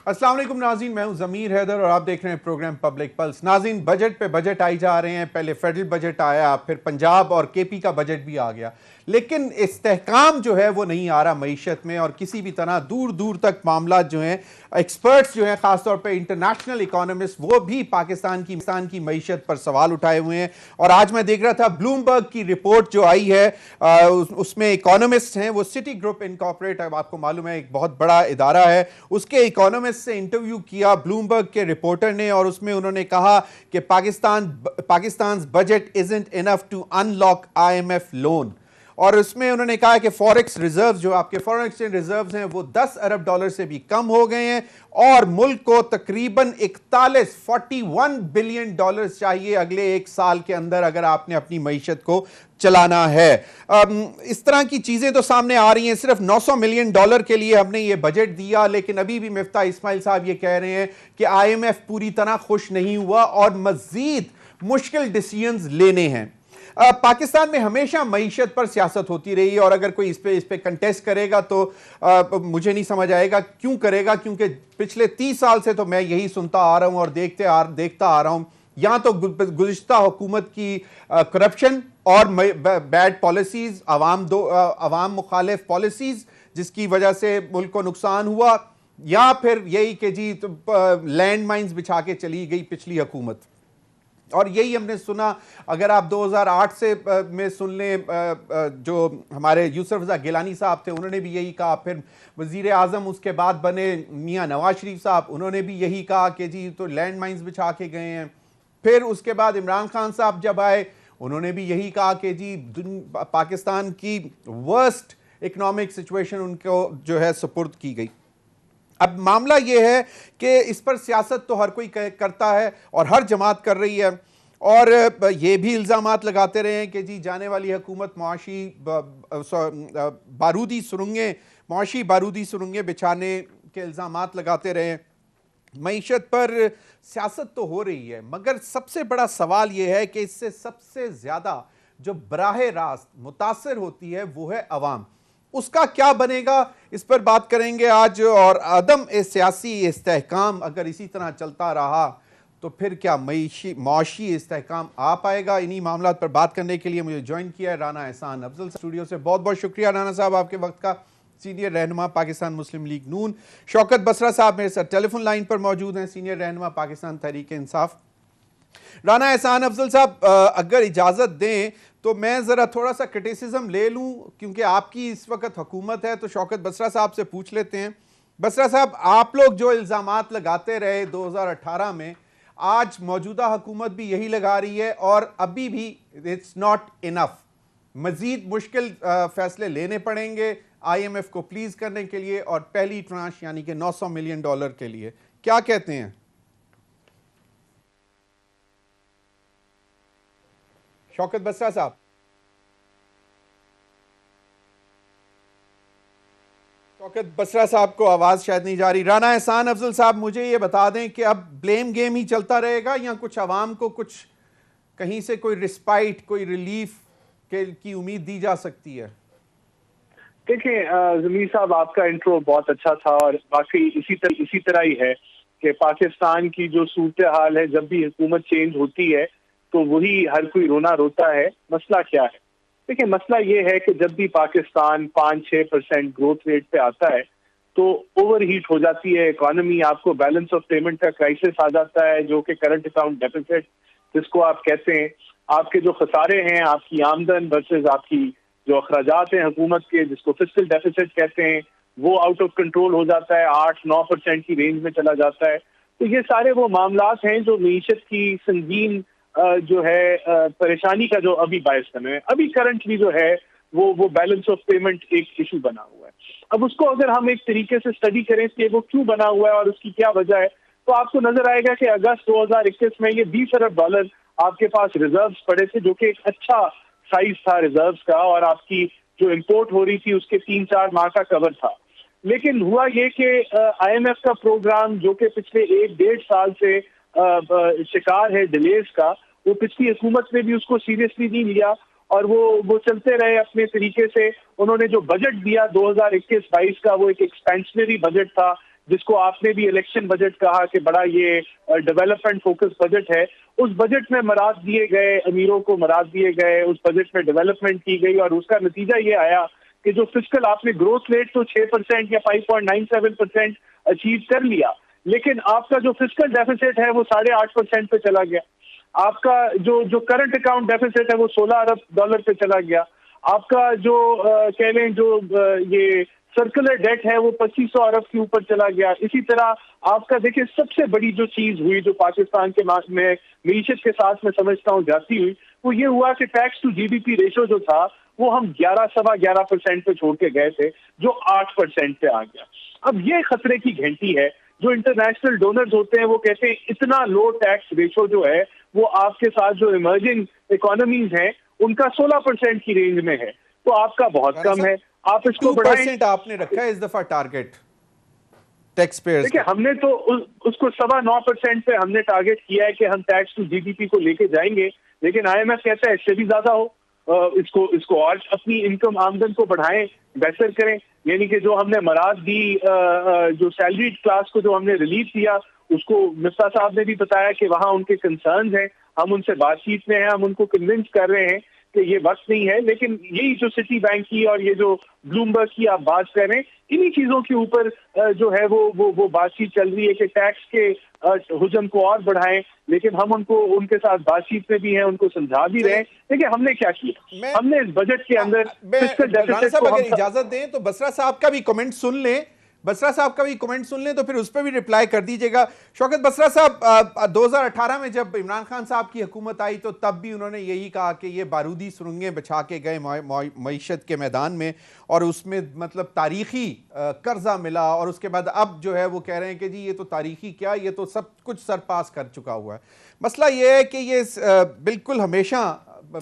अस्सलाम वालेकुम नाज़रीन, मैं हूं ज़मीर हैदर और आप देख रहे हैं प्रोग्राम पब्लिक पल्स। नाज़रीन, बजट पे बजट आई जा रहे हैं। पहले फेडरल बजट आया, फिर पंजाब और केपी का बजट भी आ गया, लेकिन इस्तेहकाम जो है वो नहीं आ रहा मईशत में। और किसी भी तरह दूर दूर तक मामला जो हैं, एक्सपर्ट्स जो हैं, ख़ासतौर पे इंटरनेशनल इकोनॉमिस्ट, वो भी पाकिस्तान की मईशत पर सवाल उठाए हुए हैं। और आज मैं देख रहा था ब्लूमबर्ग की रिपोर्ट जो आई है, उसमें इकोनॉमिस्ट हैं, वो सिटी ग्रुप इनकॉर्पोरेट, अब आपको मालूम है एक बहुत बड़ा इदारा है, उसके इकोनॉमिस्ट से इंटरव्यू किया ब्लूमबर्ग के रिपोर्टर ने, और उसमें उन्होंने कहा कि Pakistan budget isn't enough to unlock IMF loan. और उसमें उन्होंने कहा कि फॉरेक्स रिजर्व, जो आपके फॉरेन एक्सचेंज रिजर्व्स हैं, वो 10 अरब डॉलर से भी कम हो गए हैं और मुल्क को तकरीबन 41 बिलियन डॉलर चाहिए अगले एक साल के अंदर, अगर आपने अपनी मईशत को चलाना है। इस तरह की चीजें तो सामने आ रही हैं। सिर्फ 900 मिलियन डॉलर के लिए हमने ये बजट दिया, लेकिन अभी भी मिफ्ता इस्माइल साहब ये कह रहे हैं कि आईएमएफ पूरी तरह खुश नहीं हुआ और मजीद मुश्किल डिसीजंस लेने हैं। पाकिस्तान में हमेशा मईशत पर सियासत होती रही है, और अगर कोई इस पे कंटेस्ट करेगा तो मुझे नहीं समझ आएगा क्यों करेगा, क्योंकि पिछले 30 साल से तो मैं यही सुनता आ रहा हूं और देखता आ रहा हूं। यहां तो गुज़िश्ता हुकूमत की करप्शन और बैड पॉलिसीज, अवाम मुखालिफ पॉलिसीज, जिसकी वजह से मुल्क को नुकसान हुआ, या फिर यही कि जी लैंड माइंस बिछा के चली गई पिछली हुकूमत। और यही हमने सुना। अगर आप 2008 से में सुन लें, जो हमारे यूसुफ रज़ा गिलानी साहब थे, उन्होंने भी यही कहा। फिर वज़ीर आज़म उसके बाद बने मियां नवाज शरीफ साहब, उन्होंने भी यही कहा कि जी तो लैंड माइंस बिछा के गए हैं। फिर उसके बाद इमरान खान साहब जब आए, उन्होंने भी यही कहा कि जी पाकिस्तान की वर्स्ट इकोनॉमिक सिचुएशन उनको जो है सुपुर्द की गई। अब मामला यह है कि इस पर सियासत तो हर कोई करता है और हर जमात कर रही है, और ये भी इल्ज़ामात लगाते रहे हैं कि जी जाने वाली हुकूमत मुआशी बारूदी सुरंगें बिछाने के इल्ज़ामात लगाते रहे। मईशत पर सियासत तो हो रही है, मगर सबसे बड़ा सवाल यह है कि इससे सबसे ज़्यादा जो बराह रास्त मुतासर होती है वो है अवाम। उसका क्या बनेगा, इस पर बात करेंगे आज। और अदम सियासी इस्तेहकाम अगर इसी तरह चलता रहा तो फिर क्या मुआशी इस्तेहकाम आ पाएगा? इन्हीं मामलात पर बात करने के लिए मुझे ज्वाइन किया है राना एहसान अफजल स्टूडियो से। बहुत बहुत शुक्रिया राना साहब आपके वक्त का। सीनियर रहनुमा पाकिस्तान मुस्लिम लीग नून। शौकत बसरा साहब मेरे साथ टेलीफोन लाइन पर मौजूद हैं, सीनियर रहनुमा पाकिस्तान तहरीक इंसाफ। राना एहसान अफजल साहब, अगर इजाज़त दें तो मैं ज़रा थोड़ा सा क्रिटिसिज्म ले लूँ, क्योंकि आपकी इस वक्त हुकूमत है, तो शौकत बसरा साहब से पूछ लेते हैं। बसरा साहब, आप लोग जो इल्ज़ामात लगाते रहे 2018 में, आज मौजूदा हुकूमत भी यही लगा रही है, और अभी भी इट्स नॉट इनफ, मज़ीद मुश्किल फैसले लेने पड़ेंगे आईएमएफ को प्लीज़ करने के लिए, और पहली ट्रांश यानी कि 900 मिलियन डॉलर के लिए। क्या कहते हैं शौकत बसरा साहब? शौकत बसरा साहब को आवाज शायद नहीं जा रही। राना एहसान अफजल साहब, मुझे ये बता दें कि अब ब्लेम गेम ही चलता रहेगा, या कुछ आवाम को कुछ कहीं से कोई रिस्पाइट, कोई रिलीफ की उम्मीद दी जा सकती है? देखिए जमीर साहब, आपका इंट्रो बहुत अच्छा था, और बाकी इसी तरह ही है कि पाकिस्तान की जो सूरत हाल है, जब भी हुकूमत चेंज होती है तो वही हर कोई रोना रोता है। मसला क्या है? देखिए, मसला ये है कि जब भी पाकिस्तान 5-6% ग्रोथ रेट पे आता है तो ओवर हीट हो जाती है इकोनॉमी। आपको बैलेंस ऑफ पेमेंट का क्राइसिस आ जाता है, जो कि करंट अकाउंट डेफिसिट जिसको आप कहते हैं। आपके जो खसारे हैं, आपकी आमदन वर्सेस आपकी जो अखराजात हैं हुकूमत के, जिसको फिस्कल डेफिसिट कहते हैं, वो आउट ऑफ कंट्रोल हो जाता है, 8-9% की रेंज में चला जाता है। तो ये सारे वो मामलात हैं जो मीशत की संगीन जो है परेशानी का जो अभी बायस बने हैं। अभी करंटली जो है वो बैलेंस ऑफ पेमेंट एक इशू बना हुआ है। अब उसको अगर हम एक तरीके से स्टडी करें कि वो क्यों बना हुआ है और उसकी क्या वजह है, तो आपको नजर आएगा कि अगस्त 2021 में ये 20 अरब डॉलर आपके पास रिजर्व्स पड़े थे, जो कि एक अच्छा साइज था रिजर्व्स का, और आपकी जो इंपोर्ट हो रही थी उसके 3-4 माह का कवर था। लेकिन हुआ ये कि आईएमएफ का प्रोग्राम, जो कि पिछले 1-1.5 साल से शिकार है डिलेज का, वो पिछली हुकूमत ने भी उसको सीरियसली नहीं लिया, और वो चलते रहे अपने तरीके से। उन्होंने जो बजट दिया 2021-22 का, वो एक एक्सपेंशनरी बजट था, जिसको आपने भी इलेक्शन बजट कहा कि बड़ा ये डेवलपमेंट फोकस बजट है, उस बजट में मराद दिए गए, अमीरों को मराद दिए गए, उस बजट में डेवलपमेंट की गई और उसका नतीजा ये आया कि जो फिस्कल आपने ग्रोथ रेट तो 6% या 5.97% अचीव कर लिया, लेकिन आपका जो फिस्कल डेफिसिट है वो 8.5% पे चला गया। आपका जो करंट अकाउंट डेफिसिट है वो $16 अरब पे चला गया। आपका जो कह लें जो ये सर्कुलर डेट है वो 2500 अरब के ऊपर चला गया। इसी तरह आपका देखिए सबसे बड़ी जो चीज हुई जो पाकिस्तान के में मीशत के साथ मैं समझता हूँ जाती हुई, वो ये हुआ कि टैक्स टू जीडीपी रेशो जो था वो हम 11.25% पे छोड़ के गए थे, जो 8% पे आ गया। अब ये खतरे की घंटी है। जो इंटरनेशनल डोनर्स होते हैं वो कहते हैं इतना लो टैक्स रेशो जो है वो आपके साथ जो इमर्जिंग इकोनॉमीज हैं उनका 16% की रेंज में है, तो आपका बहुत कम है, आप इसको बढ़ाएं। 2% आपने रखा है इस दफा टारगेट टैक्स पेयर्स। देखिए हमने तो उसको 9.25% पे हमने टारगेट किया है कि हम टैक्स टू जीडीपी को लेके जाएंगे, लेकिन आईएमएफ कहता है इससे भी ज्यादा हो, इसको और अपनी इनकम आमदन को बढ़ाएं, बेहतर करें। यानी कि जो हमने मराद दी जो सैलरीड क्लास को जो हमने रिलीफ दिया, उसको मिफ्ता साहब ने भी बताया कि वहां उनके कंसर्न्स हैं, हम उनसे बातचीत में हैं, हम उनको कन्विंस कर रहे हैं कि ये वक्त नहीं है। लेकिन यही जो सिटी बैंक की और ये जो ब्लूमबर्ग की आप बात कर रहे हैं, इन्हीं चीजों के ऊपर जो है वो बातचीत चल रही है कि टैक्स के हुजम को और बढ़ाएं, लेकिन हम उनके साथ बातचीत में भी हैं, उनको समझा भी रहे हैं। देखिए हमने क्या किया, हमने इस बजट के अंदर फिस्कल डेफिसिट को, अगर इजाजत दें तो बसरा साहब का भी कमेंट सुन लें, बसरा साहब का भी कमेंट सुन लें तो फिर उस पर भी रिप्लाई कर दीजिएगा। शौकत बसरा साहब, 2018 में जब इमरान खान साहब की हुकूमत आई तो तब भी उन्होंने यही कहा कि ये बारूदी सुरंगें बिछा के गए मईशत के मैदान में और उसमें मतलब तारीखी कर्जा मिला, और उसके बाद अब जो है वो कह रहे हैं कि जी ये तो तारीखी क्या, ये तो सब कुछ सरपास कर चुका हुआ है। मसला ये है कि ये बिल्कुल हमेशा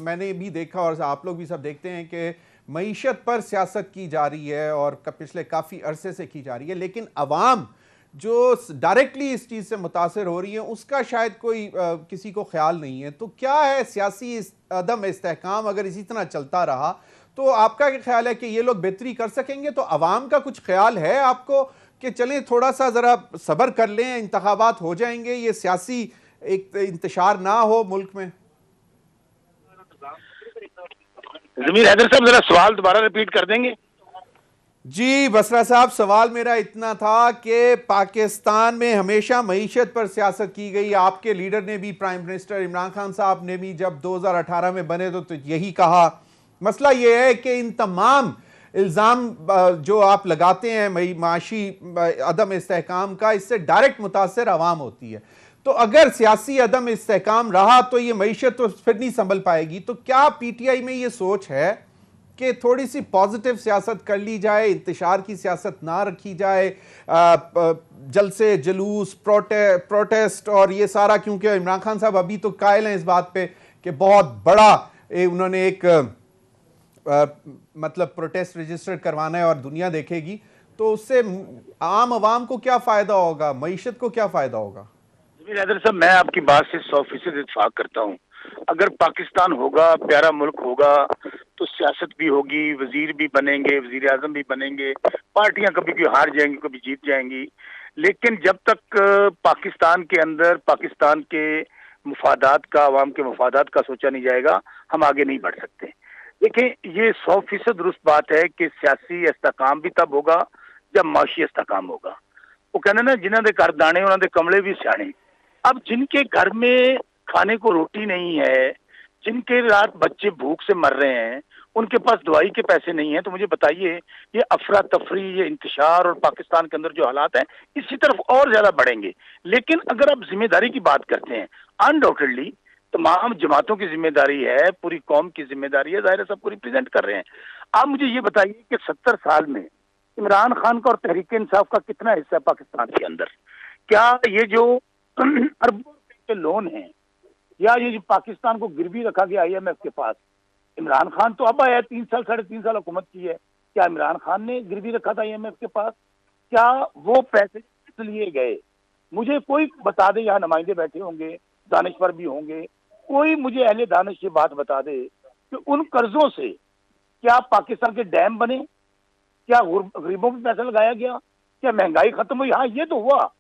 मैंने भी देखा और आप लोग भी सब देखते हैं कि मईशत पर सियासत की जा रही है और पिछले काफ़ी अरसे से की जा रही है, लेकिन अवाम जो डायरेक्टली इस चीज़ से मुतासर हो रही है उसका शायद कोई किसी को ख्याल नहीं है। तो क्या है सियासी अदम इस्तेहकाम अगर इसी तरह चलता रहा तो आपका क्या ख्याल है कि ये लोग बेहतरी कर सकेंगे? तो अवाम का कुछ ख्याल है आपको कि चलें थोड़ा सा ज़रा सब्र कर लें, इंतखाबात हो जाएंगे, ये सियासी एक इंतशार ना हो मुल्क में? जमीर हैदर साहब जरा सवाल दोबारा रिपीट कर देंगे? जी बसरा साहब, सवाल मेरा इतना था कि पाकिस्तान में हमेशा मईशत पर सियासत की गई। आपके लीडर ने भी, प्राइम मिनिस्टर इमरान खान साहब ने भी जब 2018 में बने तो यही कहा। मसला यह है कि इन तमाम इल्ज़ाम जो आप लगाते हैं माशी अदम इस्तेहकाम का, इससे डायरेक्ट मुतासर अवाम होती है। तो अगर सियासी अदम इस्तेहकाम रहा तो ये मईशत तो फिर नहीं संभल पाएगी। तो क्या पीटीआई में ये सोच है कि थोड़ी सी पॉजिटिव सियासत कर ली जाए, इंतशार की सियासत ना रखी जाए, जलसे जुलूस प्रोटेस्ट और ये सारा, क्योंकि इमरान खान साहब अभी तो कायल हैं इस बात पे कि बहुत बड़ा उन्होंने एक मतलब प्रोटेस्ट रजिस्टर करवाना है और दुनिया देखेगी, तो उससे आम आवाम को क्या फायदा होगा, मईशत को क्या फायदा होगा? जमीर हैदर साहब, मैं आपकी बात से 100% इत्तेफाक करता हूँ। अगर पाकिस्तान होगा, प्यारा मुल्क होगा, तो सियासत भी होगी, वजीर भी बनेंगे, वजीर आजम भी बनेंगे, पार्टियां कभी कभी हार जाएंगी, कभी जीत जाएंगी। लेकिन जब तक पाकिस्तान के अंदर पाकिस्तान के मुफादात का, अवाम के मुफादात का सोचा नहीं जाएगा, हम आगे नहीं बढ़ सकते। देखिए, ये 100% दुरुस्त बात है कि सियासी इस्तेहकाम भी तब होगा जब माशी इस्तेहकाम होगा। वो कहते ना, जिन्होंने घर दाने उन्होंने कमले भी सियाने। अब जिनके घर में खाने को रोटी नहीं है, जिनके रात बच्चे भूख से मर रहे हैं, उनके पास दवाई के पैसे नहीं है, तो मुझे बताइए ये अफरा तफरी, ये इंतशार और पाकिस्तान के अंदर जो हालात हैं इसी तरफ और ज्यादा बढ़ेंगे। लेकिन अगर आप जिम्मेदारी की बात करते हैं, अनडाउटेडली तमाम जमातों की जिम्मेदारी है, पूरी कौम की जिम्मेदारी है, जाहिर है सबको रिप्रेजेंट कर रहे हैं। आप मुझे ये बताइए कि 70 साल में इमरान खान का और तहरीक इंसाफ का कितना हिस्सा है पाकिस्तान के अंदर? क्या ये जो अरबों के लोन हैं, या ये जो पाकिस्तान को गिरवी रखा गया आईएमएफ के पास, इमरान खान तो अब आया, 3 साल 3.5 साल हुकूमत की है, क्या इमरान खान ने गिरवी रखा था आईएमएफ के पास? क्या वो पैसे किस लिए गए? मुझे कोई बता दे, यहाँ नुमाइंदे बैठे होंगे, दानिश्वर भी होंगे, कोई मुझे अहले दानिश ये बात बता दे कि उन कर्जों से क्या पाकिस्तान के डैम बने? क्या गरीबों पर पैसा लगाया गया? क्या महंगाई खत्म हुई? हाँ, ये तो हुआ।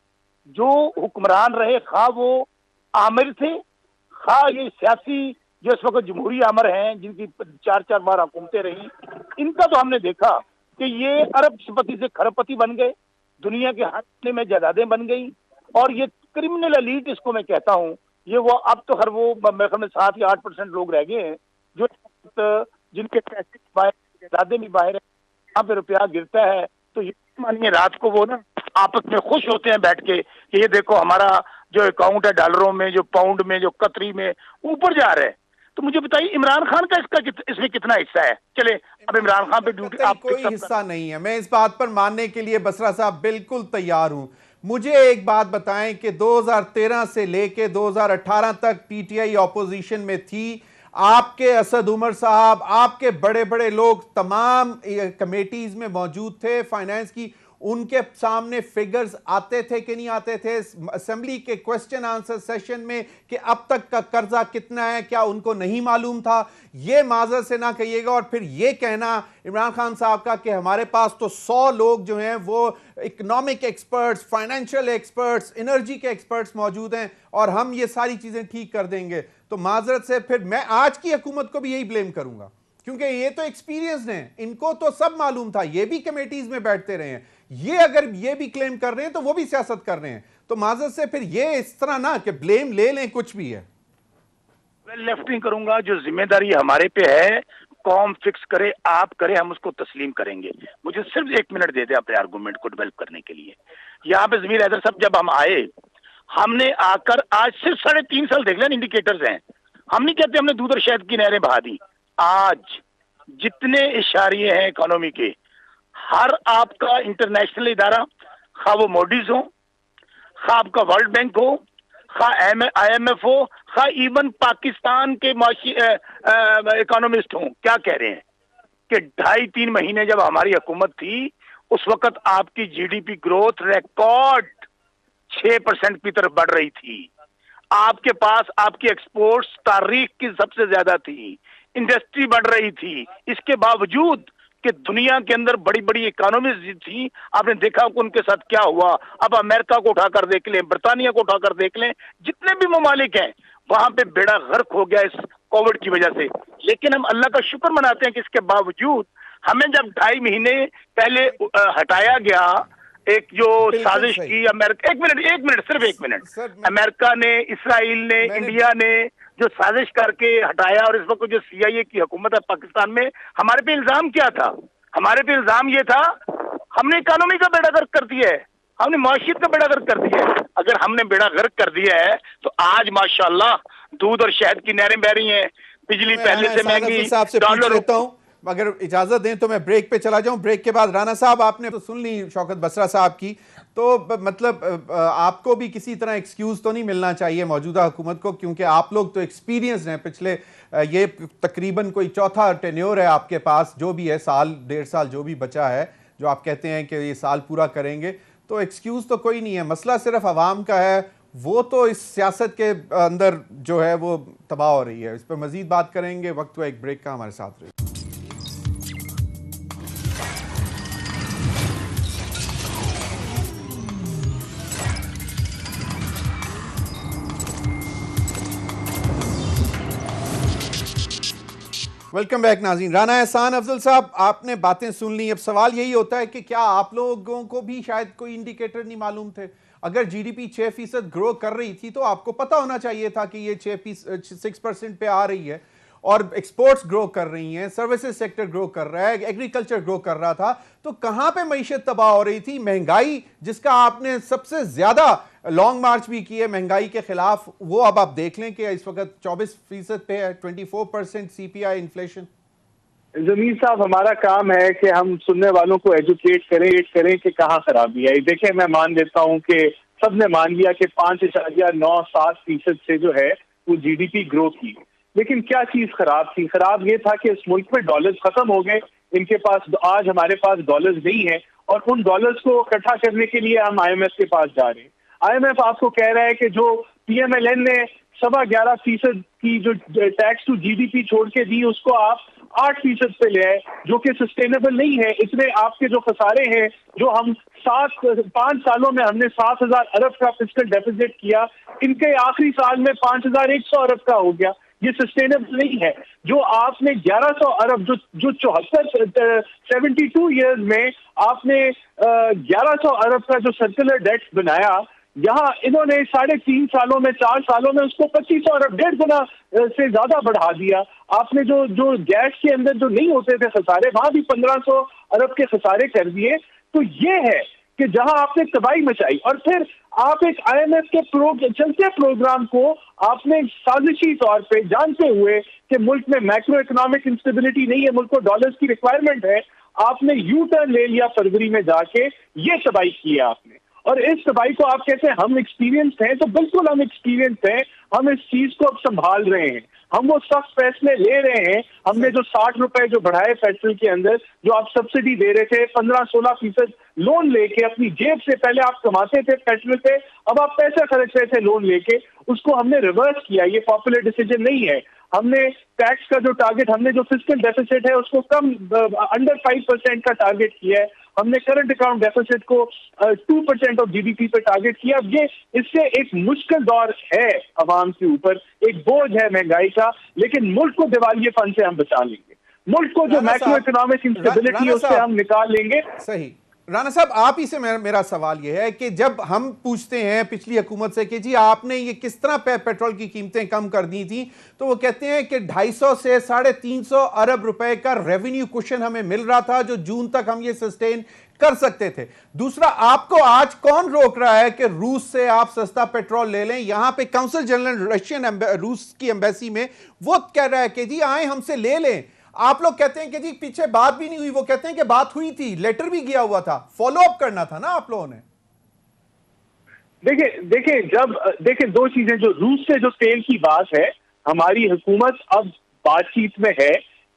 जो हुक्मरान रहे, खा वो आमिर थे, खा ये सियासी जो इस वक्त जमहूरी आमिर हैं, जिनकी 4-4 बार हुकूमतें रही, इनका तो हमने देखा कि ये अरबपति से खरबपति बन गए, दुनिया के हाथ में जायदादें बन गई, और ये क्रिमिनल एलीट इसको मैं कहता हूँ, ये वो अब तो हर वो मेरे ख्याल में 7 या 8% लोग रह गए हैं जो जिनके पैसे बाहर, जायदादें भी बाहर है, यहाँ पे रुपया गिरता है तो ये मानिए रात को वो ना आपस में खुश होते हैं बैठ के कि ये देखो हमारा जो अकाउंट है डॉलरों में, जो पाउंड में, जो कतरी में ऊपर जा रहा है। तो मुझे बताइए इमरान खान का इसमें कितना हिस्सा है? चले अब इमरान खान पे ड्यूटी आप कोई हिस्सा नहीं है। मैं इस बात पर मानने के लिए बसरा साहब बिल्कुल तैयार हूं। मुझे एक बात बताएं कि 2013 से लेके 2018 तक पीटीआई ऑपोजिशन में थी, आपके असद उमर साहब, आपके बड़े बड़े लोग तमाम कमेटीज में मौजूद थे फाइनेंस की, उनके सामने फिगर्स आते थे कि नहीं आते थे असेंबली के क्वेश्चन आंसर सेशन में कि अब तक का कर्जा कितना है, क्या उनको नहीं मालूम था? ये माजर से ना कहिएगा और फिर ये कहना इमरान खान साहब का कि हमारे पास तो 100 लोग जो हैं वो economic experts, financial experts, energy के एक्सपर्ट्स मौजूद हैं और हम ये सारी चीजें ठीक कर देंगे। तो माजरत से फिर मैं आज की हुकूमत को भी यही ब्लेम करूंगा, क्योंकि ये तो एक्सपीरियंस्ड हैं, इनको तो सब मालूम था, ये भी कमेटीज में बैठते रहे हैं। ये अगर ये भी क्लेम कर रहे हैं तो वो भी सियासत कर रहे हैं। तो माजरत से फिर ये इस तरह ना कि ब्लेम ले लें कुछ भी है। मैं लेफ्ट नहीं करूंगा, जो जिम्मेदारी हमारे पे है, कौम फिक्स करे, आप करे, हम उसको तस्लीम करेंगे। मुझे सिर्फ 1 मिनट दे दे अपने आर्गूमेंट को डेवलप करने के लिए। यहाँ पे जमीर हैदर साहब जब हम आए, हमने आकर आज सिर्फ 3.5 साल देख लें, इंडिकेटर्स हैं, हम नहीं कहते हमने दूध और शहद की नहरें बहा दी। आज जितने इशारे हैं इकोनॉमी के, हर आपका इंटरनेशनल इदारा, खा वो मोडीज हो, खा आपका वर्ल्ड बैंक हो, खा IMF हो, खा इवन पाकिस्तान के इकोनॉमिस्ट हो, क्या कह रहे हैं कि 2.5-3 महीने जब हमारी हुकूमत थी उस वक्त आपकी जीडीपी ग्रोथ रिकॉर्ड 6% की तरफ बढ़ रही थी। आपके पास आपकी एक्सपोर्ट्स तारीख की सबसे ज्यादा थी, इंडस्ट्री बढ़ रही थी। इसके बावजूद कि दुनिया के अंदर बड़ी बड़ी इकोनॉमीज थी, आपने देखा कि उनके साथ क्या हुआ। अब अमेरिका को उठाकर देख लें, बर्तानिया को उठाकर देख लें, जितने भी ममालिक हैं वहां पे बेड़ा गर्क हो गया इस कोविड की वजह से। लेकिन हम अल्लाह का शुक्र मनाते हैं कि इसके बावजूद हमें जब 2.5 महीने पहले हटाया गया एक जो साजिश की अमेरिका, एक मिनट सिर्फ 1 मिनट, अमेरिका ने, इसराइल ने, इंडिया ने जो साजिश करके हटाया, और इस वक्त जो CIA की हुकूमत है पाकिस्तान में, हमारे पे इल्जाम क्या था? हमारे पे इल्जाम ये था हमने इकोनॉमी का बेड़ा गर्क कर दिया है, हमने माशियत का बेड़ा गर्क कर दिया है। अगर हमने बेड़ा गर्क कर दिया है तो आज माशाल्लाह दूध और शहद की नहरें बह रही हैं, बिजली पहले से महंगी, डॉलर। अगर इजाजत दें तो मैं ब्रेक पे चला जाऊं। ब्रेक के बाद राना साहब आपने तो सुन ली शौकत बसरा साहब की, तो मतलब आपको भी किसी तरह एक्सक्यूज तो नहीं मिलना चाहिए मौजूदा हुकूमत को, क्योंकि आप लोग तो एक्सपीरियंस हैं, पिछले ये तकरीबन कोई चौथा टेन्योर है आपके पास, जो भी है 1.5 साल जो भी बचा है, जो आप कहते हैं कि ये साल पूरा करेंगे, तो एक्सक्यूज तो कोई नहीं है। मसला सिर्फ अवाम का है, वो तो इस सियासत के अंदर जो है वो तबाह हो रही है। इस पर मजीद बात करेंगे, वक्त हुआ एक ब्रेक का, हमारे साथ रहिए। वेलकम बैक नाज़रीन। राना एहसान अफजल साहब, आपने बातें सुन ली। अब सवाल यही होता है कि क्या आप लोगों को भी शायद कोई इंडिकेटर नहीं मालूम थे? अगर जीडीपी 6% ग्रो कर रही थी तो आपको पता होना चाहिए था कि ये 6% पे आ रही है, और एक्सपोर्ट्स ग्रो कर रही हैं, सर्विसेज सेक्टर ग्रो कर रहा है, एग्रीकल्चर ग्रो कर रहा था, तो कहां पे मईशत तबाह हो रही थी? महंगाई, जिसका आपने सबसे ज्यादा लॉन्ग मार्च भी की है महंगाई के खिलाफ, वो अब आप देख लें कि इस वक्त 24% पे है, 24% CPI इन्फ्लेशन। जमीर साहब, हमारा काम है कि हम सुनने वालों को एजुकेट करें कि कहाँ खराबी है। देखिए, मैं मान लेता हूँ कि सबने मान लिया कि 5.97% से जो है वो GDP ग्रो की, लेकिन क्या चीज खराब थी? खराब ये था कि इस मुल्क में डॉलर्स खत्म हो गए। इनके पास आज हमारे पास डॉलर्स नहीं है, और उन डॉलर्स को इकट्ठा करने के लिए हम IMF के पास जा रहे हैं। IMF आपको कह रहा है कि जो PMLN ने 11.25% की जो टैक्स टू GDP छोड़ के दी, उसको आप 8% पे ले आए, जो कि सस्टेनेबल नहीं है। इसमें आपके जो खसारे हैं, जो हम 5 सालों में हमने 7,000 अरब का फिस्कल डेफिसिट किया, इनके आखिरी साल में 5,100 अरब का हो गया। ये सस्टेनेबल नहीं है। जो आपने 1100 अरब जो 72 ईयर्स में आपने 1100 अरब का जो सर्कुलर डेट बनाया, यहाँ इन्होंने 3.5 सालों में 4 सालों में उसको 2500 अरब 1.5 गुना से ज्यादा बढ़ा दिया। आपने जो गैस के अंदर जो नहीं होते थे खसारे, वहां भी 1500 अरब के खसारे कर दिए। तो ये है कि जहां आपने तबाही मचाई, और फिर आप एक IMF के चलते प्रोग्राम को आपने साजिशी तौर पे, जानते हुए कि मुल्क में मैक्रो इकोनॉमिक इंस्टेबिलिटी नहीं है, मुल्क को डॉलर्स की रिक्वायरमेंट है, आपने यू टर्न ले लिया फरवरी में जाके, ये तबाही की है आपने। और इस तबाही को आप कहते हैं हम एक्सपीरियंस्ड हैं, तो बिल्कुल हम एक्सपीरियंस्ड हैं। हम इस चीज को अब संभाल रहे हैं, हम वो सख्त फैसले ले रहे हैं। हमने जो 60 रुपए जो बढ़ाए पेट्रोल के अंदर, जो आप सब्सिडी दे रहे थे, 15-16% लोन लेके अपनी जेब से, पहले आप कमाते थे पेट्रोल पे, अब आप पैसे खर्च रहे थे लोन लेके, उसको हमने रिवर्स किया। ये पॉपुलर डिसीजन नहीं है। हमने टैक्स का जो टारगेट, हमने जो फिस्कल डेफिसिट है उसको कम, अंडर 5% का टारगेट किया है। हमने करंट अकाउंट डेफिसिट को 2% ऑफ GDP पे टारगेट किया। अब ये इससे एक मुश्किल दौर है अवाम के ऊपर, एक बोझ है महंगाई का, लेकिन मुल्क को दिवालियेपन से हम बचा लेंगे। मुल्क को जो मैक्रो इकोनॉमिक इंस्टेबिलिटी है उससे हम निकाल लेंगे। सही। राणा साहब, आप ही से मेरा सवाल यह है कि जब हम पूछते हैं पिछली हुकूमत से कि जी आपने ये किस तरह पेट्रोल की कीमतें कम कर दी थी, तो वो कहते हैं कि 250 से 350 अरब रुपए का रेवेन्यू कुशन हमें मिल रहा था, जो जून तक हम ये सस्टेन कर सकते थे। दूसरा, आपको आज कौन रोक रहा है कि रूस से आप सस्ता पेट्रोल ले लें? यहां पे काउंसिल जनरल रूस की एम्बेसी में वो कह रहा है कि जी आए हमसे ले लें। आप लोग कहते हैं कि जी पीछे बात भी नहीं हुई, वो कहते हैं कि बात हुई थी, लेटर भी गया हुआ था, फॉलो अप करना था ना आप लोगों ने। देखिए दो चीजें, जो रूस से जो तेल की बात है, हमारी हुकूमत अब बातचीत में है,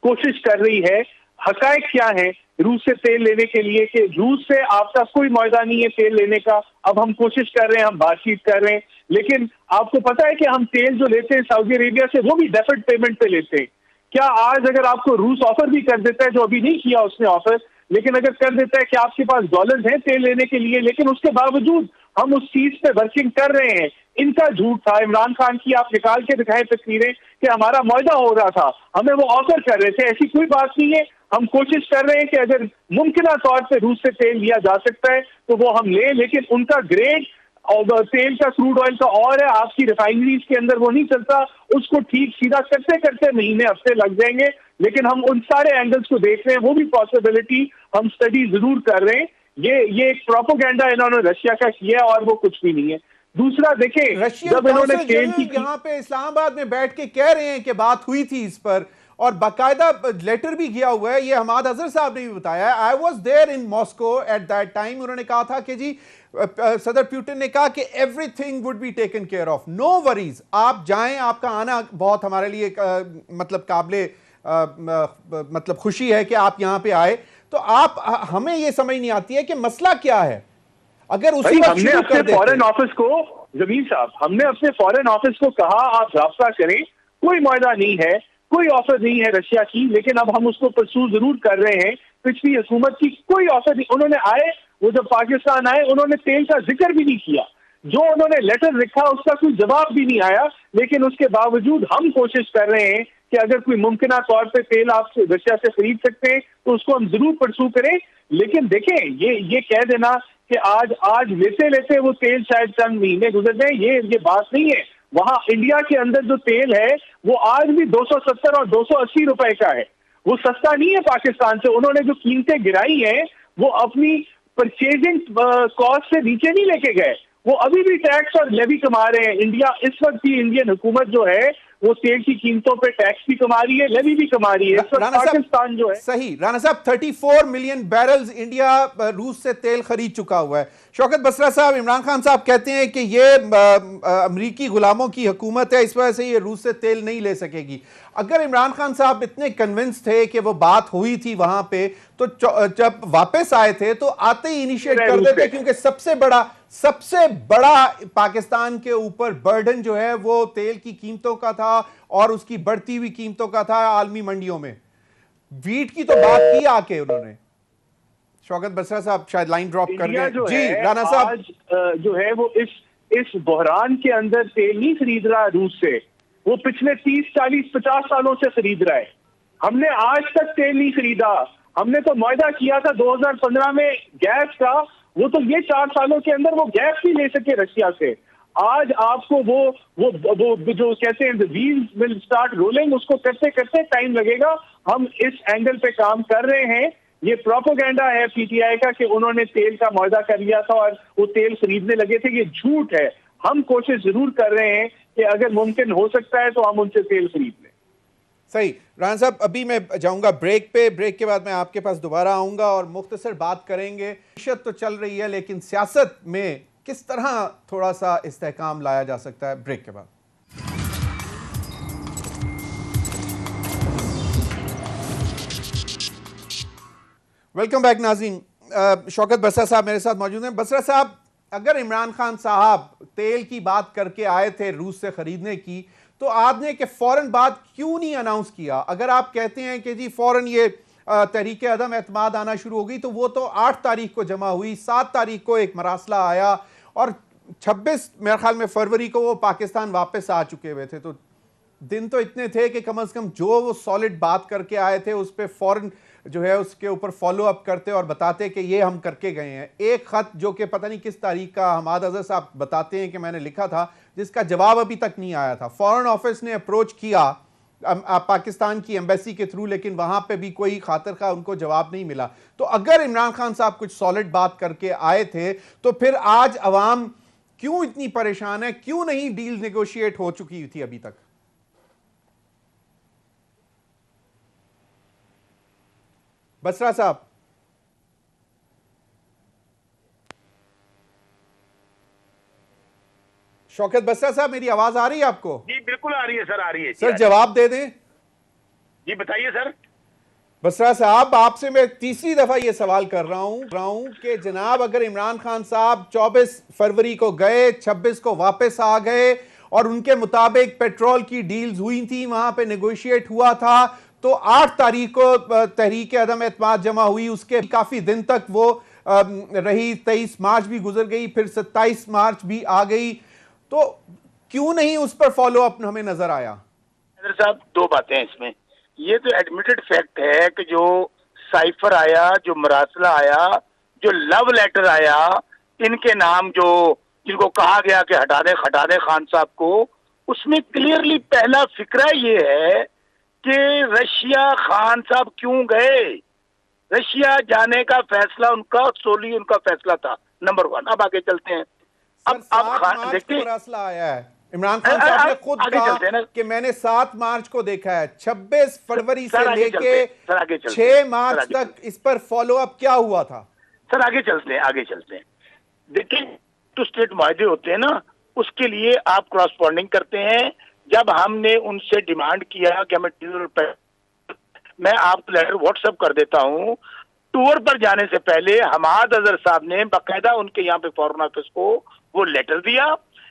कोशिश कर रही है। हकायक क्या है रूस से तेल लेने के लिए कि रूस से आपका कोई मुआहदा नहीं है तेल लेने का। अब हम कोशिश कर रहे हैं, हम बातचीत कर रहे हैं, लेकिन आपको पता है कि हम तेल जो लेते हैं सऊदी अरेबिया से, वो भी डेफर्ड पेमेंट पे लेते हैं। क्या आज अगर आपको रूस ऑफर भी कर देता है, जो अभी नहीं किया उसने ऑफर, लेकिन अगर कर देता है कि आपके पास डॉलर्स हैं तेल लेने के लिए, लेकिन उसके बावजूद हम उस चीज पे वर्किंग कर रहे हैं। इनका झूठ था। इमरान खान की आप निकाल के दिखाएं तस्वीरें कि हमारा मुआहदा हो रहा था, हमें वो ऑफर कर रहे थे। ऐसी कोई बात नहीं है। हम कोशिश कर रहे हैं कि अगर मुमकिन तौर पर रूस से तेल लिया जा सकता है तो वो हम लें, लेकिन उनका ग्रेड और तेल का, क्रूड ऑयल का और है, आपकी रिफाइनरीज के अंदर वो नहीं चलता। उसको ठीक सीधा करते करते महीने हफ्ते लग जाएंगे, लेकिन हम उन सारे एंगल्स को देख रहे हैं। वो भी पॉसिबिलिटी हम स्टडी जरूर कर रहे हैं। ये एक प्रोपोगेंडा इन्होंने रशिया का किया है और वो कुछ भी नहीं है। दूसरा देखें, जब इन्होंने तेल की, यहाँ पे इस्लामाबाद में बैठ के कह रहे हैं कि बात हुई थी इस पर, और बाकायदा लेटर भी गया हुआ है, ये हमाद अजहर साहब ने भी बताया। I was there in Moscow at that time. उन्होंने कहा था कि जी सदर पुतिन ने कहा कि everything would be taken care of, no worries, आप जाएं, आपका आना बहुत हमारे लिए मतलब काबिले मतलब खुशी है कि आप यहां पे आए। तो आप, हमें ये समझ नहीं आती है कि मसला क्या है। अगर उसी वक्त हमने अपने फॉरेन ऑफिस को, जमीन साहब, हमने अपने फॉरेन ऑफिस को कहा आप राब्ता करें, कोई मुआहदा नहीं है, कोई ऑफर नहीं है रशिया की, लेकिन अब हम उसको परसू जरूर कर रहे हैं। पिछली हुकूमत की कोई ऑफर नहीं। उन्होंने आए, वो जब पाकिस्तान आए, उन्होंने तेल का जिक्र भी नहीं किया। जो उन्होंने लेटर लिखा उसका कोई जवाब भी नहीं आया। लेकिन उसके बावजूद हम कोशिश कर रहे हैं कि अगर कोई मुमकिन तौर पे तेल आप रशिया से खरीद सकते हैं तो उसको हम जरूर परसू करें। लेकिन देखें, ये कह देना कि आज लेते लेते वो तेल शायद चंद महीने गुजर जाए, ये बात नहीं है। वहां इंडिया के अंदर जो तेल है वो आज भी 270 और 280 रुपए का है। वो सस्ता नहीं है पाकिस्तान से। उन्होंने जो कीमतें गिराई हैं वो अपनी परचेजिंग कॉस्ट से नीचे नहीं लेके गए, वो अभी भी टैक्स और लेवी कमा रहे हैं। इंडिया इस वक्त की इंडियन हुकूमत जो है वो तेल की कीमतों पे टैक्स भी कमा रही है, लेवी भी कमा रही है। पाकिस्तान जो है, सही राणा साहब, 34 मिलियन बैरल्स इंडिया रूस से तेल खरीद चुका हुआ है। शौकत बसरा साहब, इमरान खान साहब कहते हैं कि ये अमरीकी गुलामों की हुकूमत है, इस वजह से ये रूस से तेल नहीं ले सकेगी। अगर इमरान खान साहब इतने कन्विंस थे कि वो बात हुई थी वहां पे, तो जब वापस आए थे तो आते ही इनिशिएट कर देते, क्योंकि सबसे बड़ा पाकिस्तान के ऊपर बर्डन जो है वो तेल की कीमतों का था और उसकी बढ़ती हुई कीमतों का था आलमी मंडियों में। वीट की तो बात की आके उन्होंने। शौकत बसरा साहब शायद लाइन ड्रॉप कर इंडिया गए। जो जी है राणा साहब, आज जो है वो इस बहरान के अंदर तेल नहीं खरीद रहा रूस से, वो पिछले 30, 40, 50 सालों से खरीद रहा है। हमने आज तक तेल नहीं खरीदा। हमने तो मुआहदा किया था 2015 में गैस का, वो तो ये 4 सालों के अंदर वो गैस नहीं ले सके रशिया से। आज आपको वो जो कहते हैं व्हील्स विल स्टार्ट रोलिंग, उसको करते करते टाइम लगेगा। हम इस एंगल पे काम कर रहे हैं। ये प्रोपेगेंडा है पीटीआई का कि उन्होंने तेल का मुआहदा कर लिया था और वो तेल खरीदने लगे थे, ये झूठ है। हम कोशिश जरूर कर रहे हैं कि अगर मुमकिन हो सकता है तो हम उनसे तेल खरीद लें। सही। राणा साहब, अभी मैं जाऊंगा ब्रेक पे, ब्रेक के बाद मैं आपके पास दोबारा आऊंगा और मुख्तसर बात करेंगे। मीशत तो चल रही है लेकिन सियासत में किस तरह थोड़ा सा इस्तेहकाम लाया जा सकता है, ब्रेक के बाद। वेलकम बैक नाज़रीन। शौकत बसरा साहब मेरे साथ मौजूद हैं। बसरा साहब, अगर इमरान खान साहब तेल की बात करके आए थे रूस से खरीदने की, तो आपने कि फौरन बात क्यों नहीं अनाउंस किया? अगर आप कहते हैं कि जी फौरन ये तहरीक अदम एतमाद आना शुरू हो गई, तो वो तो 8 तारीख को जमा हुई, 7 तारीख को एक मरासला आया और 26 मेरे ख्याल में फरवरी को वो पाकिस्तान वापस आ चुके हुए थे। तो दिन तो इतने थे कि कम से कम जो वो सॉलिड बात करके आए थे उस पर फौरन जो है उसके ऊपर फॉलो अप करते और बताते कि ये हम करके गए हैं। एक खत जो कि पता नहीं किस तारीख का, हमाद अजहर साहब बताते हैं कि मैंने लिखा था, जिसका जवाब अभी तक नहीं आया था। फॉरेन ऑफिस ने अप्रोच किया पाकिस्तान की एम्बेसी के थ्रू, लेकिन वहां पे भी कोई खातिर का उनको जवाब नहीं मिला। तो अगर इमरान खान साहब कुछ सॉलिड बात करके आए थे, तो फिर आज अवाम क्यों इतनी परेशान है? क्यों नहीं डील नेगोशिएट हो चुकी थी अभी तक? बसरा साहब। शौकत बसरा साहब, मेरी आवाज आ रही है आपको? जी बिल्कुल आ रही है सर, आ रही है सर जवाब दे दें। जी बताइए सर। बसरा साहब, आपसे मैं तीसरी दफा ये सवाल कर रहा हूं कि जनाब अगर इमरान खान साहब 24 फरवरी को गए, 26 को वापस आ गए और उनके मुताबिक पेट्रोल की डील्स हुई थी, वहां पे नेगोशिएट हुआ था, तो 8 तारीख को तहरीक अदम एतमाद जमा हुई, उसके काफी दिन तक वो रही, 23 मार्च भी गुजर गई, फिर 27 मार्च भी आ गई, तो क्यों नहीं उस पर फॉलो अप हमें नजर आया? साहब दो बातें हैं इसमें। ये तो एडमिटेड फैक्ट है कि जो साइफर आया, जो मरासला आया, जो लव लेटर आया, इनके नाम जो जिनको कहा गया कि हटा दे खान साहब को, उसमें क्लियरली पहला फिक्रा ये है कि रशिया खान साहब क्यों गए। रशिया जाने का फैसला उनका सोली उनका फैसला था, नंबर 1। अब आगे चलते हैं। अब खान देखिए मरासला आया है, इमरान खान साहब ने खुद कहा कि मैंने 7 मार्च को देखा है। 26 फरवरी से लेके 6 मार्च तक इस पर फॉलो अप क्या हुआ था? सर आगे चलते हैं। देखिए, टू स्टेट मायदे होते हैं ना, उसके लिए आप क्रॉसपॉन्डिंग करते हैं। जब हमने उनसे डिमांड किया कि हमें डीजल पर, मैं आपको लेटर व्हाट्सएप कर देता हूं, टूर पर जाने से पहले हमाद अजहर साहब ने बाकायदा उनके यहाँ पे फॉरेन ऑफिस को वो लेटर दिया।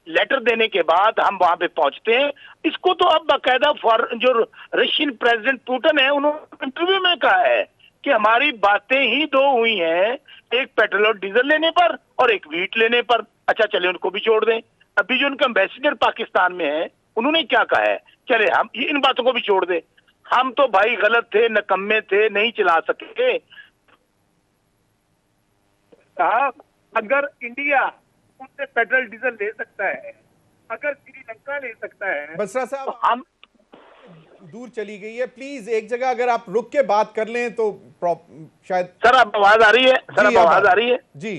लेटर देने के बाद हम वहां पे पहुंचते हैं। इसको तो अब बाकायदा जो रशियन प्रेसिडेंट पुतिन है, उन्होंने इंटरव्यू में कहा है कि हमारी बातें ही 2 हुई हैं, एक पेट्रोल और डीजल लेने पर और एक वीट लेने पर। अच्छा चले उनको भी छोड़ दें। अभी जो उनका एम्बेसडर पाकिस्तान में है, उन्होंने क्या कहा है, चले हम इन बातों को भी छोड़ दें। हम तो भाई गलत थे, नकम्मे थे, नहीं चला सके। अगर इंडिया उनसे पेट्रोल डीजल ले सकता है, अगर श्रीलंका ले सकता है, बसरा साहब तो हम दूर चली गई है, प्लीज एक जगह अगर आप रुक के बात कर लें तो शायद। सर अब आवाज आ रही है? सर अब आवाज आ रही है? जी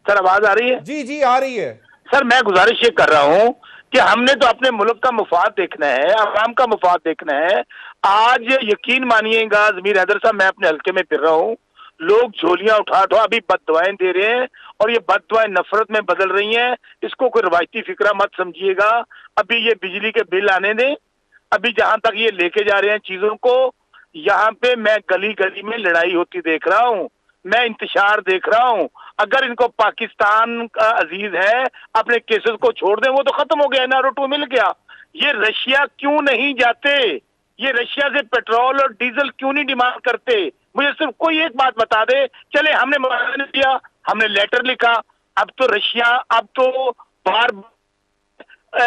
सर आवाज आ रही है? जी आ रही है। सर मैं गुजारिश ये कर रहा हूं कि हमने तो अपने मुल्क का मुफाद देखना है, आवाम का मुफाद देखना है। आज यकीन मानिएगा ज़मीर हैदर साहब, मैं अपने हल्के में फिर रहा हूं, लोग झोलियां उठा अभी बददुआएं दे रहे हैं और ये बददुआएं नफरत में बदल रही हैं। इसको कोई रवायती फिक्रा मत समझिएगा। अभी ये बिजली के बिल आने दें। अभी जहां तक ये लेके जा रहे हैं चीजों को, यहाँ पे मैं गली गली में लड़ाई होती देख रहा हूँ, मैं इंतशार देख रहा हूँ। अगर इनको पाकिस्तान का अजीज है, अपने केसेस को छोड़ दें, वो तो खत्म हो गया, NR2 मिल गया। ये रशिया क्यों नहीं जाते? ये रशिया से पेट्रोल और डीजल क्यों नहीं डिमांड करते? मुझे सिर्फ कोई एक बात बता दे। चले हमने मामला नहीं दिया, हमने लेटर लिखा, अब तो रशिया अब तो बार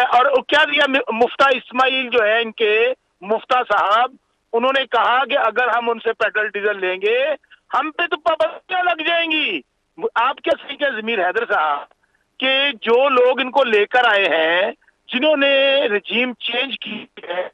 और क्या दिया, मुफ्ता इस्माइल जो है इनके मुफ्ता साहब, उन्होंने कहा कि अगर हम उनसे पेट्रोल डीजल लेंगे हम पे तो पाबंदियां लग जाएंगी। आप क्या सही क्या जमीर हैदर साहब कि जो लोग इनको लेकर आए हैं, जिन्होंने रजीम चेंज की है,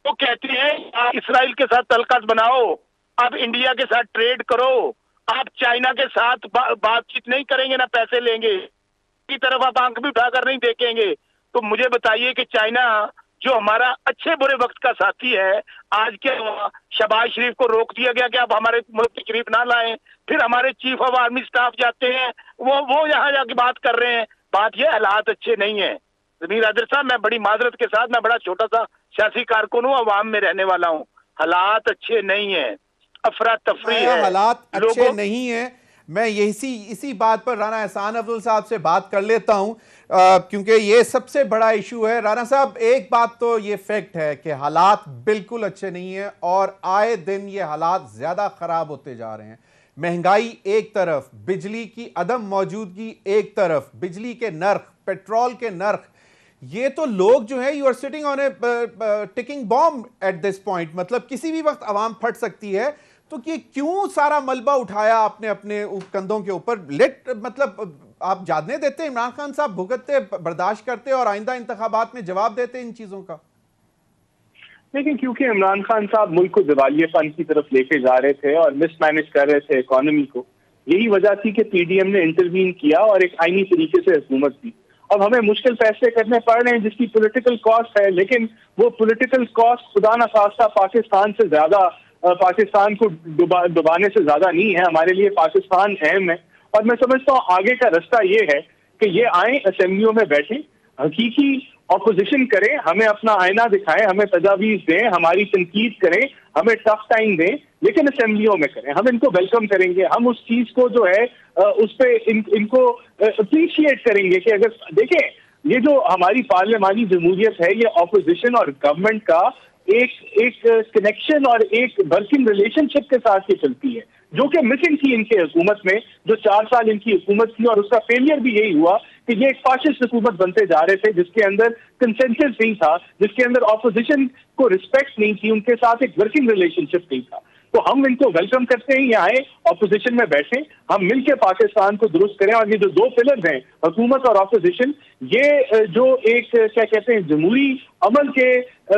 वो कहते हैं आप इसराइल के साथ तल्लुकात बनाओ, आप इंडिया के साथ ट्रेड करो, आप चाइना के साथ बातचीत नहीं करेंगे, ना पैसे लेंगे, की तरफ आप आंख भी उठाकर नहीं देखेंगे। तो मुझे बताइए कि चाइना जो हमारा अच्छे बुरे वक्त का साथी है, आज क्या हुआ? शहबाज शरीफ को रोक दिया गया कि आप हमारे मुल्क के करीब ना लाएं। फिर हमारे चीफ ऑफ आर्मी स्टाफ जाते हैं, वो यहाँ जाके बात कर रहे हैं। बात ये हालात अच्छे नहीं है। जमीर हैदर साहब, मैं बड़ी माजरत के साथ, मैं बड़ा छोटा सा सियासी कारकुन हूँ, अवाम में रहने वाला हूँ। हालात अच्छे नहीं है, अफरा तफरी है, हालात अच्छे नहीं है। मैं इसी बात पर राना एहसान अफजल साहब से बात कर लेता हूं, क्योंकि ये सबसे बड़ा इशू है। राना साहब, एक बात तो ये फैक्ट है कि हालात बिल्कुल अच्छे नहीं है और आए दिन ये हालात ज्यादा खराब होते जा रहे हैं। महंगाई एक तरफ, बिजली की अदम मौजूदगी एक तरफ, बिजली के नर्ख, पेट्रोल के नर्ख, ये तो लोग जो है, you are sitting on a ticking bomb at this point. मतलब किसी भी वक्त आवाम फट सकती है। तो कि क्यों सारा मलबा उठाया आपने अपने कंधों के ऊपर? मतलब आप जानने देते इमरान खान साहब भुगतते, बर्दाश्त करते और आइंदा इंतखाबात में जवाब देते इन चीजों का। लेकिन क्योंकि इमरान खान साहब मुल्क को दिवालियापन की तरफ लेके जा रहे थे और मिसमैनेज कर रहे थे इकोनॉमी को, यही वजह थी कि पीडीएम ने इंटरवीन किया और एक आईनी तरीके से हुकूमत की। अब हमें मुश्किल फैसले करने पड़ रहे हैं जिसकी पॉलिटिकल कॉस्ट है, लेकिन वो पॉलिटिकल कॉस्ट खुदा न खास्ता पाकिस्तान से ज्यादा, पाकिस्तान को डुबाने से ज्यादा नहीं है। हमारे लिए पाकिस्तान अहम है और मैं समझता हूँ आगे का रास्ता ये है कि ये आए, असेंबलियों में बैठे, हकीकी ऑपोजिशन करें, हमें अपना आईना दिखाएं, हमें तजावीज दें, हमारी तनकीद करें, हमें टफ टाइम दें, लेकिन असेंबलियों में करें। हम इनको वेलकम करेंगे, हम उस चीज को जो है उस पर इनको अप्रिशिएट करेंगे कि अगर देखें, ये जो हमारी पार्लियामानी जमहूरियत है, ये ऑपोजिशन और गवर्नमेंट का एक कनेक्शन और एक वर्किंग रिलेशनशिप के साथ ही चलती है, जो कि मिसिंग थी इनके हुकूमत में, जो 4 साल इनकी हुकूमत थी। और उसका फेलियर भी यही हुआ कि ये एक फाशिस्ट हुकूमत बनते जा रहे थे, जिसके अंदर कंसेंसस नहीं था, जिसके अंदर ऑपोजिशन को रिस्पेक्ट नहीं थी, उनके साथ एक वर्किंग रिलेशनशिप नहीं था। तो हम इनको वेलकम करते हैं, ये आए, ऑपोजिशन में बैठे, हम मिलकर पाकिस्तान को दुरुस्त करें। और ये जो 2 पिलर्स हैं, हुकूमत और ऑपोजिशन, ये जो एक क्या कहते हैं जमहूरी अमल के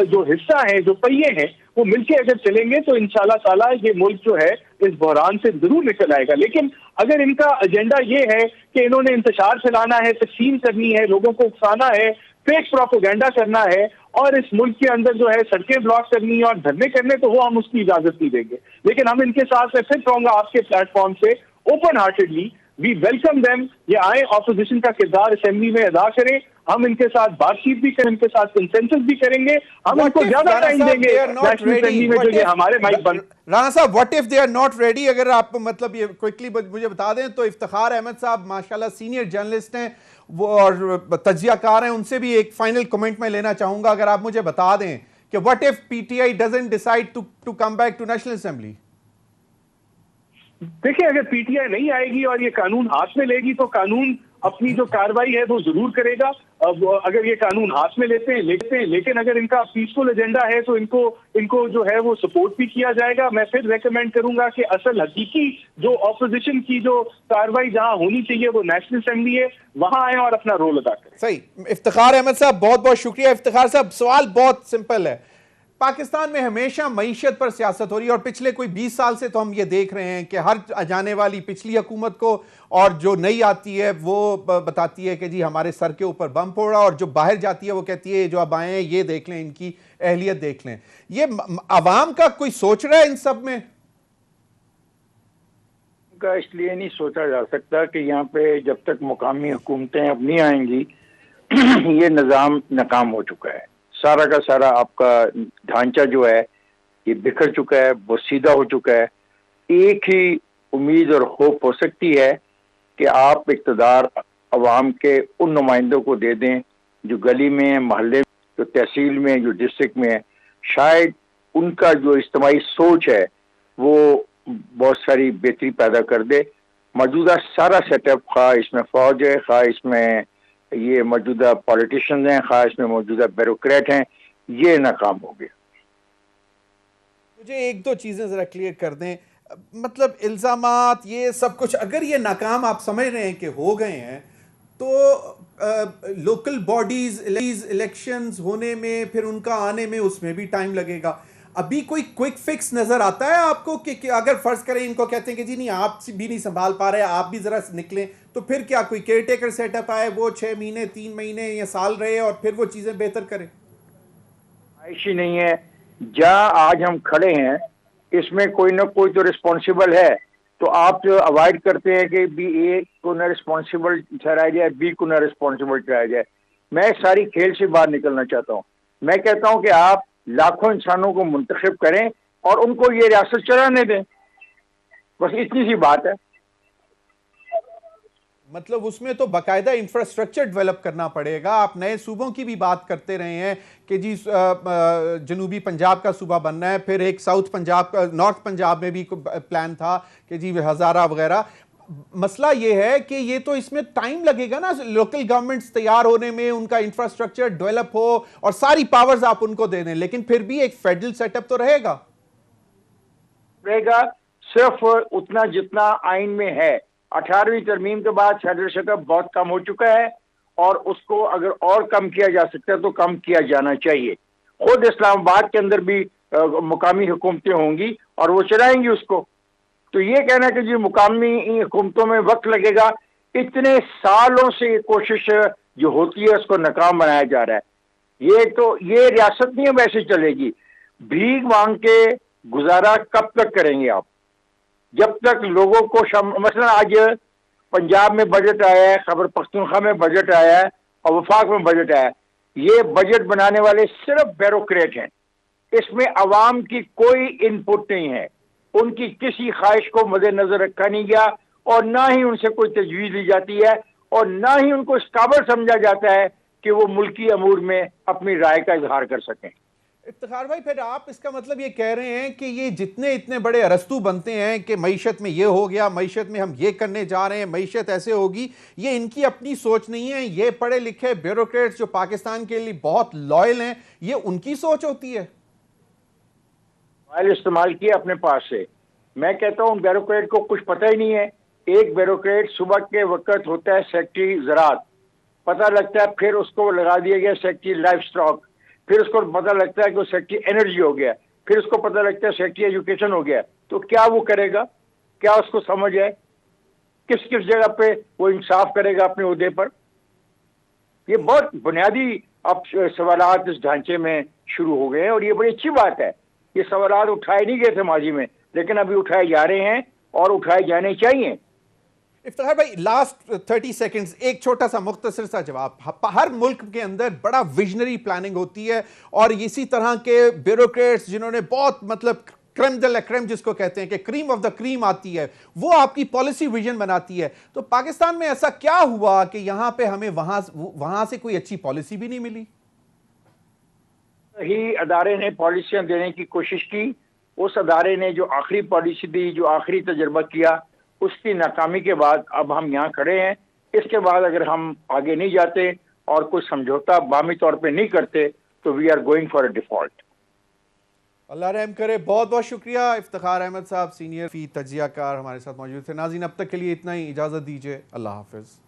जो हिस्सा है, जो पहिए हैं, वो मिलके अगर चलेंगे तो इंशाल्लाह ताला ये मुल्क जो है इस बहरान से जरूर निकल आएगा। लेकिन अगर इनका एजेंडा ये है कि इन्होंने इंतशार फैलाना है, तकसीम करनी है, लोगों को उकसाना है, फेक प्रोपोगेंडा करना है और इस मुल्क के अंदर जो है सड़कें ब्लॉक करनी है और धरने करने, तो वो हम उसकी इजाजत नहीं देंगे। लेकिन हम इनके साथ, मैं फिर कहूंगा आपके प्लेटफॉर्म से, open heartedly we welcome them. ये आए, ऑपोजिशन का किरदार असेंबली में अदा करें, हम इनके साथ बातचीत भी करें, इनके साथ कंसेंसस भी करेंगे, हम इनको ज्यादा टाइम देंगे नेशनल असेंबली में जो ये हमारे माइक बंद। राणा साहब, what if they are not ready? अगर आप मतलब ये क्विकली मुझे बता दें तो इफ्तिखार अहमद साहब माशाल्लाह सीनियर जर्नलिस्ट हैं वो और तज्जियाकार हैं, उनसे भी एक फाइनल कमेंट में लेना चाहूंगा। अगर आप मुझे बता दें कि what if PTI doesn't decide to come back to national assembly? देखिए, अगर पीटीआई नहीं आएगी और ये कानून हाथ में लेगी तो कानून अपनी जो कार्रवाई है वो जरूर करेगा। अब अगर ये कानून हाथ में लेते हैं, लेकिन अगर इनका पीसफुल एजेंडा है तो इनको जो है वो सपोर्ट भी किया जाएगा। मैं फिर रेकमेंड करूंगा कि असल हकीकी जो ऑपोजिशन की जो कार्रवाई जहां होनी चाहिए वो नेशनल असेंबली है, वहां आए और अपना रोल अदा करें। सही। इफ्तिखार अहमद साहब, बहुत बहुत शुक्रिया। इफ्तिखार साहब, सवाल बहुत सिंपल है। पाकिस्तान में हमेशा मईशत पर सियासत हो रही है और पिछले कोई 20 साल से तो हम ये देख रहे हैं कि हर जाने वाली पिछली हुकूमत को और जो नई आती है वो बताती है कि जी हमारे सर के ऊपर बम फोड़ रहा, और जो बाहर जाती है वो कहती है जो अब आए हैं ये देख लें, इनकी अहलियत देख लें। ये अवाम का कोई सोच रहा है इन सब में? का इसलिए नहीं सोचा जा सकता कि यहाँ पे जब तक मुकामी हुकूमतें अब नहीं आएंगी ये निज़ाम नाकाम हो चुका है। सारा का सारा आपका ढांचा जो है ये बिखर चुका है, वो सीधा हो चुका है। एक ही उम्मीद और होप हो सकती है कि आप इक़्तिदार अवाम के उन नुमाइंदों को दे दें जो गली में, मोहल्ले में, जो तहसील में, जो डिस्ट्रिक्ट में है। शायद उनका जो इज्तिमाई सोच है वो बहुत सारी बेहतरी पैदा कर दे। मौजूदा सारा सेटअप, खा इसमें फौज है, खा इसमें ये मौजूदा पॉलिटिशियंस हैं, खा इसमें मौजूदा ब्यूरोक्रेट हैं, ये नाकाम हो गया। मुझे एक दो चीजें जरा क्लियर कर दें, मतलब इल्जामात ये सब कुछ अगर ये नाकाम आप समझ रहे हैं कि हो गए हैं, तो लोकल बॉडीज इलेक्शंस होने में, फिर उनका आने में, उसमें भी टाइम लगेगा। अभी कोई क्विक फिक्स नजर आता है आपको कि अगर फर्ज करें इनको कहते हैं कि जी नहीं आप भी नहीं संभाल पा रहे, आप भी जरा निकलें, तो फिर क्या कोई केयर टेकर सेटअप आए, वो 6 महीने 3 महीने या साल रहे और फिर वो चीजें बेहतर करे? ही नहीं है। जहां आज हम खड़े हैं इसमें कोई ना कोई तो रिस्पॉन्सिबल है, तो आप जो अवॉइड करते हैं कि बी ए को ना रिस्पॉन्सिबल ठहराया जाए, बी को ना रिस्पॉन्सिबल ठहराया जाए। मैं सारी खेल से बाहर निकलना चाहता हूं। मैं कहता हूं कि आप लाखों इंसानों को मुंतखब करें और उनको ये रियासत चलाने दें, बस इतनी सी बात है। मतलब उसमें तो बाकायदा इंफ्रास्ट्रक्चर डेवलप करना पड़ेगा। आप नए सूबों की भी बात करते रहे हैं कि जी जनूबी पंजाब का सूबा बनना है, फिर एक साउथ पंजाब का, नॉर्थ पंजाब में भी प्लान था कि जी हजारा वगैरह। मसला ये है कि ये तो इसमें टाइम लगेगा ना, लोकल गवर्नमेंट्स तैयार होने में, उनका इंफ्रास्ट्रक्चर डेवलप हो और सारी पावर्स आप उनको दे दें, लेकिन फिर भी एक फेडरल सेटअप तो रहेगा सिर्फ उतना जितना आइन में है। 18वीं तरमीम के बाद फेडरल सेटअप बहुत कम हो चुका है और उसको अगर और कम किया जा सकता है तो कम किया जाना चाहिए। खुद इस्लामाबाद के अंदर भी मुकामी हुकूमतें होंगी और वो चलाएंगी उसको। तो ये कहना कि जी मुकामी हुकूमतों में वक्त लगेगा, इतने सालों से ये कोशिश जो होती है उसको नाकाम बनाया जा रहा है। ये रियासत नहीं वैसे चलेगी। भीख मांग के गुजारा कब तक करेंगे आप? जब तक लोगों को मसलन आज पंजाब में बजट आया है, खैबर पख्तूनख्वा में बजट आया है और वफाक में बजट आया है। ये बजट बनाने वाले सिर्फ ब्यूरोक्रेट हैं, इसमें अवाम की कोई इनपुट नहीं है। उनकी किसी ख्वाहिश को मद्देनजर रखा नहीं गया और ना ही उनसे कोई तजवीज़ ली जाती है और ना ही उनको इस काबिल समझा जाता है कि वो मुल्की अमूर में अपनी राय का इजहार कर सकें। इफ्तिखार भाई, फिर आप इसका मतलब ये कह रहे हैं कि ये जितने इतने बड़े अरस्तू बनते हैं कि मईशत में ये हो गया, मईशत में हम ये करने जा रहे हैं, मईशत ऐसे होगी, ये इनकी अपनी सोच नहीं है। ये पढ़े लिखे ब्यूरोक्रेट्स जो पाकिस्तान के लिए बहुत लॉयल हैं, ये उनकी सोच होती है। मोबाइल इस्तेमाल किए अपने पास से। मैं कहता हूँ ब्यूरोक्रेट को कुछ पता ही नहीं है। एक ब्यूरोक्रेट सुबह के वक्त होता है सेक्रेटरी ज़राअत, पता लगता है फिर उसको लगा दिया गया सेक्रेटरी लाइफ स्टॉक, फिर उसको पता लगता है कि वो सेक्रेटरी एनर्जी हो गया, फिर उसको पता लगता है सेक्रेटरी एजुकेशन हो गया। तो क्या वो करेगा? क्या उसको समझ है? किस किस जगह पे वो इंसाफ करेगा अपने ओहदे पर? ये बहुत बुनियादी अब सवालात इस ढांचे में शुरू हो गए हैं और ये बड़ी अच्छी बात है। ये सवालात उठाए नहीं गए थे माजी में, लेकिन अभी उठाए जा रहे हैं और उठाए जाने चाहिए। इफ्तिखार भाई, लास्ट 30 सेकंड्स, एक छोटा सा मुख्तसर सा जवाब। हर मुल्क के अंदर बड़ा विजनरी प्लानिंग होती है और इसी तरह के ब्यूरोक्रेट्स जिन्होंने बहुत मतलब क्रीम द ला क्रीम जिसको कहते हैं कि क्रीम ऑफ द क्रीम आती है, वो आपकी पॉलिसी विजन बनाती है। तो पाकिस्तान में ऐसा क्या हुआ कि यहां पे हमें वहां से कोई अच्छी पॉलिसी भी नहीं मिली? ही अदारे ने पॉलिसियां देने की कोशिश की, उस अदारे ने जो आखिरी पॉलिसी दी, जो आखिरी तजर्बा किया, उसकी नाकामी के बाद अब हम यहाँ खड़े हैं। इसके बाद अगर हम आगे नहीं जाते और कुछ समझौता बामी तौर पे नहीं करते तो we are going for a default. अल्लाह रहम करे। बहुत बहुत शुक्रिया इफ्तिखार अहमद साहब, सीनियर फी तजियाकार हमारे साथ मौजूद थे। नाज़रीन, अब तक के लिए इतना ही, इजाज़त दीजिए। अल्लाह हाफिज़।